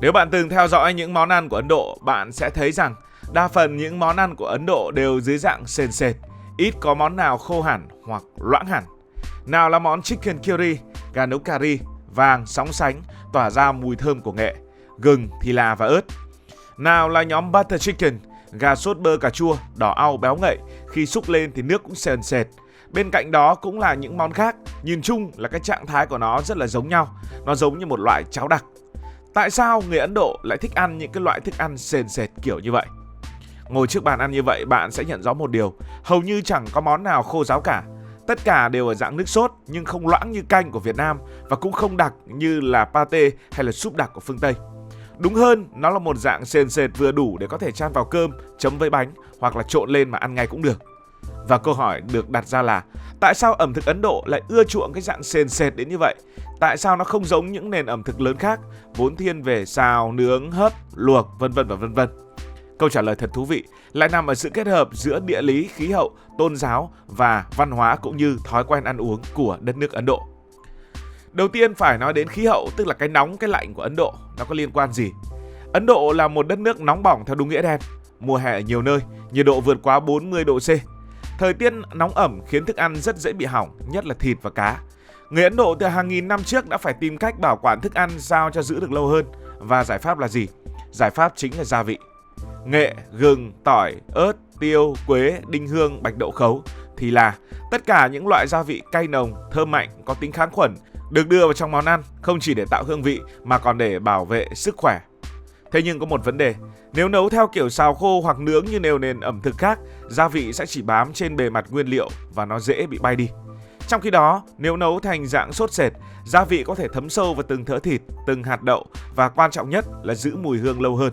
Nếu bạn từng theo dõi những món ăn của Ấn Độ, bạn sẽ thấy rằng đa phần những món ăn của Ấn Độ đều dưới dạng sền sệt, ít có món nào khô hẳn hoặc loãng hẳn. Nào là món chicken curry, gà nấu cà ri, vàng, sóng sánh, tỏa ra mùi thơm của nghệ, gừng, thì là và ớt. Nào là nhóm butter chicken, gà sốt bơ cà chua, đỏ au béo ngậy, khi xúc lên thì nước cũng sền sệt. Bên cạnh đó cũng là những món khác, nhìn chung là cái trạng thái của nó rất là giống nhau, nó giống như một loại cháo đặc. Tại sao người Ấn Độ lại thích ăn những cái loại thức ăn sền sệt kiểu như vậy? Ngồi trước bàn ăn như vậy, bạn sẽ nhận rõ một điều, hầu như chẳng có món nào khô ráo cả. Tất cả đều ở dạng nước sốt nhưng không loãng như canh của Việt Nam và cũng không đặc như là pate hay là súp đặc của phương Tây. Đúng hơn, nó là một dạng sền sệt vừa đủ để có thể chan vào cơm, chấm với bánh hoặc là trộn lên mà ăn ngay cũng được. Và câu hỏi được đặt ra là tại sao ẩm thực Ấn Độ lại ưa chuộng cái dạng sền sệt đến như vậy? Tại sao nó không giống những nền ẩm thực lớn khác vốn thiên về xào, nướng, hấp, luộc, vân vân và vân vân? Câu trả lời thật thú vị lại nằm ở sự kết hợp giữa địa lý, khí hậu, tôn giáo và văn hóa cũng như thói quen ăn uống của đất nước Ấn Độ. Đầu tiên phải nói đến khí hậu, tức là cái nóng, cái lạnh của Ấn Độ. Nó có liên quan gì? Ấn Độ là một đất nước nóng bỏng theo đúng nghĩa đen. Mùa hè ở nhiều nơi, nhiệt độ vượt quá 40 độ C. Thời tiết nóng ẩm khiến thức ăn rất dễ bị hỏng, nhất là thịt và cá. Người Ấn Độ từ hàng nghìn năm trước đã phải tìm cách bảo quản thức ăn sao cho giữ được lâu hơn. Và giải pháp là gì? Giải pháp chính là gia vị. Nghệ, gừng, tỏi, ớt, tiêu, quế, đinh hương, bạch đậu khấu, thì là tất cả những loại gia vị cay nồng, thơm mạnh, có tính kháng khuẩn được đưa vào trong món ăn không chỉ để tạo hương vị mà còn để bảo vệ sức khỏe. Thế nhưng có một vấn đề, nếu nấu theo kiểu xào khô hoặc nướng như nhiều nền ẩm thực khác, gia vị sẽ chỉ bám trên bề mặt nguyên liệu và nó dễ bị bay đi. Trong khi đó, nếu nấu thành dạng sốt sệt, gia vị có thể thấm sâu vào từng thớ thịt, từng hạt đậu và quan trọng nhất là giữ mùi hương lâu hơn.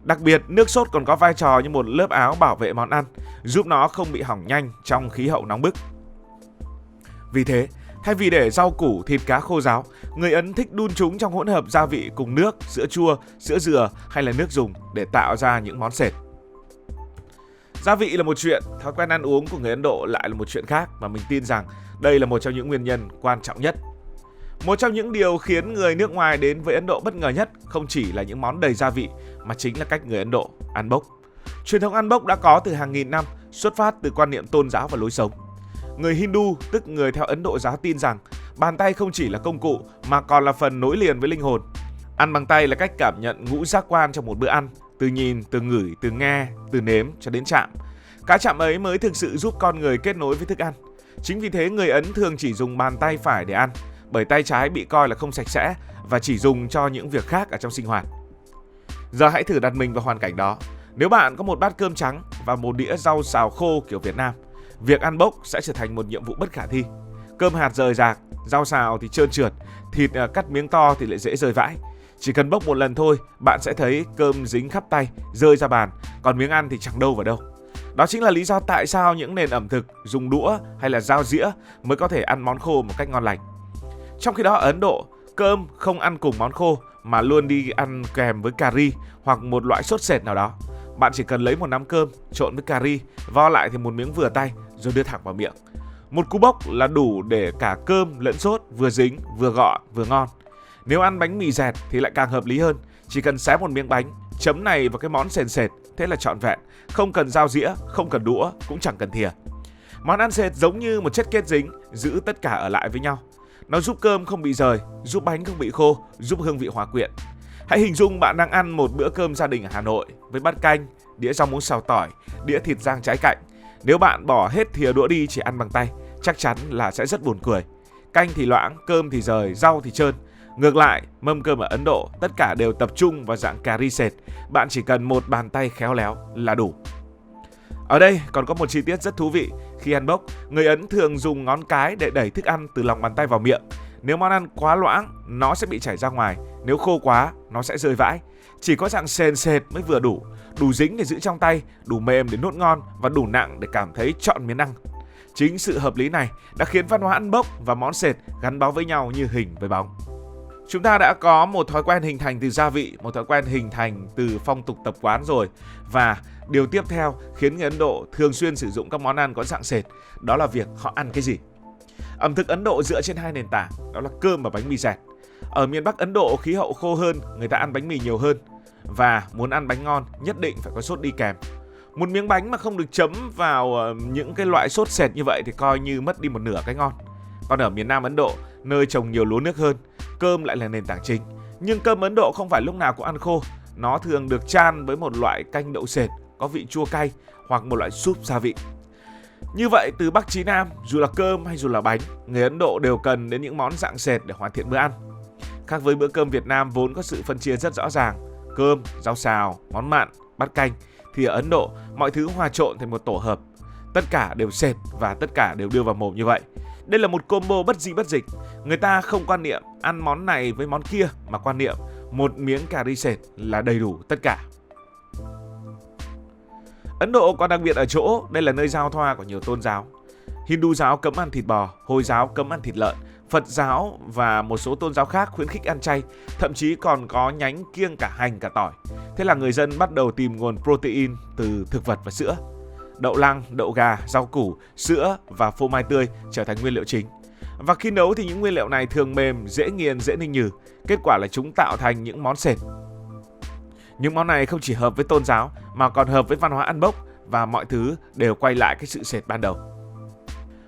Đặc biệt, nước sốt còn có vai trò như một lớp áo bảo vệ món ăn, giúp nó không bị hỏng nhanh trong khí hậu nóng bức. Vì thế, thay vì để rau củ, thịt cá khô ráo, người Ấn thích đun chúng trong hỗn hợp gia vị cùng nước, sữa chua, sữa dừa hay là nước dùng để tạo ra những món sệt. Gia vị là một chuyện, thói quen ăn uống của người Ấn Độ lại là một chuyện khác và mình tin rằng đây là một trong những nguyên nhân quan trọng nhất. Một trong những điều khiến người nước ngoài đến với Ấn Độ bất ngờ nhất không chỉ là những món đầy gia vị mà chính là cách người Ấn Độ ăn bốc. Truyền thống ăn bốc đã có từ hàng nghìn năm, xuất phát từ quan niệm tôn giáo và lối sống. Người Hindu, tức người theo Ấn Độ giáo, tin rằng bàn tay không chỉ là công cụ mà còn là phần nối liền với linh hồn. Ăn bằng tay là cách cảm nhận ngũ giác quan trong một bữa ăn, từ nhìn, từ ngửi, từ nghe, từ nếm cho đến chạm. Cái chạm ấy mới thực sự giúp con người kết nối với thức ăn. Chính vì thế người Ấn thường chỉ dùng bàn tay phải để ăn, bởi tay trái bị coi là không sạch sẽ và chỉ dùng cho những việc khác ở trong sinh hoạt. Giờ hãy thử đặt mình vào hoàn cảnh đó. Nếu bạn có một bát cơm trắng và một đĩa rau xào khô kiểu Việt Nam, việc ăn bốc sẽ trở thành một nhiệm vụ bất khả thi. Cơm hạt rời rạc, rau xào thì trơn trượt, thịt cắt miếng to thì lại dễ rơi vãi. Chỉ cần bốc một lần thôi, bạn sẽ thấy cơm dính khắp tay, rơi ra bàn, còn miếng ăn thì chẳng đâu vào đâu. Đó chính là lý do tại sao những nền ẩm thực dùng đũa hay là dao dĩa mới có thể ăn món khô một cách ngon lành. Trong khi đó ở Ấn Độ, cơm không ăn cùng món khô mà luôn đi ăn kèm với cà ri hoặc một loại sốt sệt nào đó. Bạn chỉ cần lấy một nắm cơm trộn với cà ri, vo lại thì một miếng vừa tay rồi đưa thẳng vào miệng. Một cú bốc là đủ để cả cơm lẫn sốt vừa dính, vừa gọn, vừa ngon. Nếu ăn bánh mì dẹt thì lại càng hợp lý hơn. Chỉ cần xé một miếng bánh, chấm này vào cái món sền sệt, thế là trọn vẹn. Không cần dao dĩa, không cần đũa, cũng chẳng cần thìa. Món ăn sệt giống như một chất kết dính, giữ tất cả ở lại với nhau. Nó giúp cơm không bị rời, giúp bánh không bị khô, giúp hương vị hòa quyện. Hãy hình dung bạn đang ăn một bữa cơm gia đình ở Hà Nội với bát canh, đĩa rau muống xào tỏi, đĩa thịt rang trái cạnh. Nếu bạn bỏ hết thìa đũa đi chỉ ăn bằng tay, chắc chắn là sẽ rất buồn cười. Canh thì loãng, cơm thì rời, rau thì trơn. Ngược lại, mâm cơm ở Ấn Độ tất cả đều tập trung vào dạng cà ri sệt. Bạn chỉ cần một bàn tay khéo léo là đủ. Ở đây còn có một chi tiết rất thú vị. Khi ăn bốc, người Ấn thường dùng ngón cái để đẩy thức ăn từ lòng bàn tay vào miệng. Nếu món ăn quá loãng, nó sẽ bị chảy ra ngoài. Nếu khô quá, nó sẽ rơi vãi. Chỉ có dạng sền sệt mới vừa đủ. Đủ dính để giữ trong tay, đủ mềm để nuốt ngon và đủ nặng để cảm thấy trọn miếng ăn. Chính sự hợp lý này đã khiến văn hóa ăn bốc và món sệt gắn bó với nhau như hình với bóng. Chúng ta đã có một thói quen hình thành từ gia vị, một thói quen hình thành từ phong tục tập quán rồi. Và điều tiếp theo khiến người Ấn Độ thường xuyên sử dụng các món ăn có dạng sệt, đó là việc họ ăn cái gì. Ẩm thực Ấn Độ dựa trên hai nền tảng, đó là cơm và bánh mì dẹt. Ở miền Bắc Ấn Độ khí hậu khô hơn, người ta ăn bánh mì nhiều hơn. Và muốn ăn bánh ngon nhất định phải có sốt đi kèm. Một miếng bánh mà không được chấm vào những cái loại sốt sệt như vậy thì coi như mất đi một nửa cái ngon. Còn ở miền Nam Ấn Độ, nơi trồng nhiều lúa nước hơn, cơm lại là nền tảng chính. Nhưng cơm Ấn Độ không phải lúc nào cũng ăn khô. Nó thường được chan với một loại canh đậu sệt có vị chua cay hoặc một loại súp gia vị. Như vậy từ Bắc chí Nam, dù là cơm hay dù là bánh, người Ấn Độ đều cần đến những món dạng sệt để hoàn thiện bữa ăn. Khác với bữa cơm Việt Nam vốn có sự phân chia rất rõ ràng, cơm, rau xào, món mặn, bát canh, thì ở Ấn Độ mọi thứ hòa trộn thành một tổ hợp. Tất cả đều sệt và tất cả đều đưa vào mồm như vậy. Đây là một combo bất di bất dịch. Người ta không quan niệm ăn món này với món kia mà quan niệm một miếng cà ri sệt là đầy đủ tất cả. Ấn Độ còn đặc biệt ở chỗ đây là nơi giao thoa của nhiều tôn giáo. Hindu giáo cấm ăn thịt bò, Hồi giáo cấm ăn thịt lợn, Phật giáo và một số tôn giáo khác khuyến khích ăn chay, thậm chí còn có nhánh kiêng cả hành cả tỏi. Thế là người dân bắt đầu tìm nguồn protein từ thực vật và sữa. Đậu lăng, đậu gà, rau củ, sữa và phô mai tươi trở thành nguyên liệu chính. Và khi nấu thì những nguyên liệu này thường mềm, dễ nghiền, dễ ninh nhừ. Kết quả là chúng tạo thành những món sệt. Những món này không chỉ hợp với tôn giáo mà còn hợp với văn hóa ăn bốc và mọi thứ đều quay lại cái sự sệt ban đầu.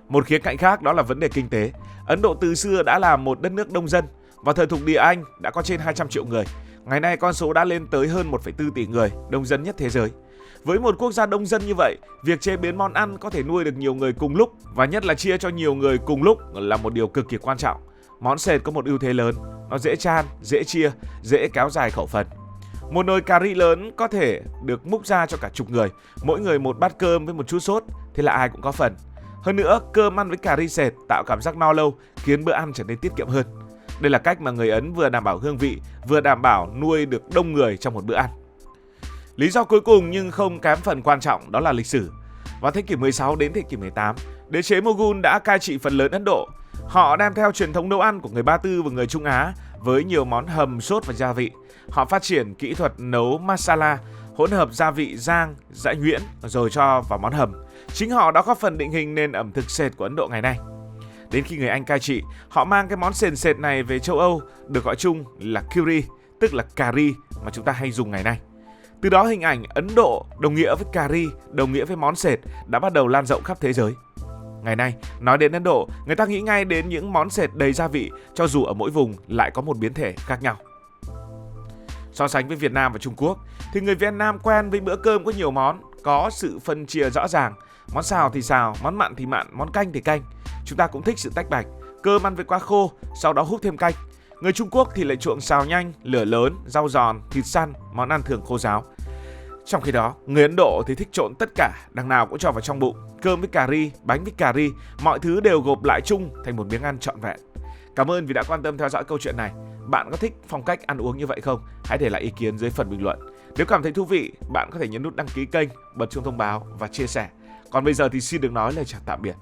Một khía cạnh khác đó là vấn đề kinh tế. Ấn Độ từ xưa đã là một đất nước đông dân. Vào thời thuộc địa Anh đã có trên 200 triệu người. Ngày nay con số đã lên tới hơn 1,4 tỷ người, đông dân nhất thế giới. Với một quốc gia đông dân như vậy, việc chế biến món ăn có thể nuôi được nhiều người cùng lúc và nhất là chia cho nhiều người cùng lúc là một điều cực kỳ quan trọng. Món sệt có một ưu thế lớn, nó dễ chan, dễ chia, dễ kéo dài khẩu phần. Một nồi cà ri lớn có thể được múc ra cho cả chục người, mỗi người một bát cơm với một chút sốt, thế là ai cũng có phần. Hơn nữa, cơm ăn với cà ri sệt tạo cảm giác no lâu, khiến bữa ăn trở nên tiết kiệm hơn. Đây là cách mà người Ấn vừa đảm bảo hương vị, vừa đảm bảo nuôi được đông người trong một bữa ăn. Lý do cuối cùng nhưng không kém phần quan trọng đó là lịch sử. Vào thế kỷ 16 đến thế kỷ 18, đế chế Mughal đã cai trị phần lớn Ấn Độ. Họ đem theo truyền thống nấu ăn của người Ba Tư và người Trung Á với nhiều món hầm, sốt và gia vị. Họ phát triển kỹ thuật nấu masala, hỗn hợp gia vị rang, dãi nhuyễn rồi cho vào món hầm. Chính họ đã góp phần định hình nền ẩm thực sệt của Ấn Độ ngày nay. Đến khi người Anh cai trị, họ mang cái món sền sệt này về châu Âu, được gọi chung là curry, tức là cà ri mà chúng ta hay dùng ngày nay. Từ đó hình ảnh Ấn Độ đồng nghĩa với cà ri, đồng nghĩa với món sệt đã bắt đầu lan rộng khắp thế giới. Ngày nay, nói đến Ấn Độ, người ta nghĩ ngay đến những món sệt đầy gia vị, cho dù ở mỗi vùng lại có một biến thể khác nhau. So sánh với Việt Nam và Trung Quốc, thì người Việt Nam quen với bữa cơm có nhiều món, có sự phân chia rõ ràng. Món xào thì xào, món mặn thì mặn, món canh thì canh. Chúng ta cũng thích sự tách bạch, cơm ăn với quá khô, sau đó húp thêm canh. Người Trung Quốc thì lại chuộng xào nhanh, lửa lớn, rau giòn, thịt săn, món ăn thường khô ráo. Trong khi đó, người Ấn Độ thì thích trộn tất cả, đằng nào cũng cho vào trong bụng. Cơm với cà ri, bánh với cà ri, mọi thứ đều gộp lại chung thành một miếng ăn trọn vẹn. Cảm ơn vì đã quan tâm theo dõi câu chuyện này. Bạn có thích phong cách ăn uống như vậy không? Hãy để lại ý kiến dưới phần bình luận. Nếu cảm thấy thú vị, bạn có thể nhấn nút đăng ký kênh, bật chuông thông báo và chia sẻ. Còn bây giờ thì xin được nói lời chào tạm biệt.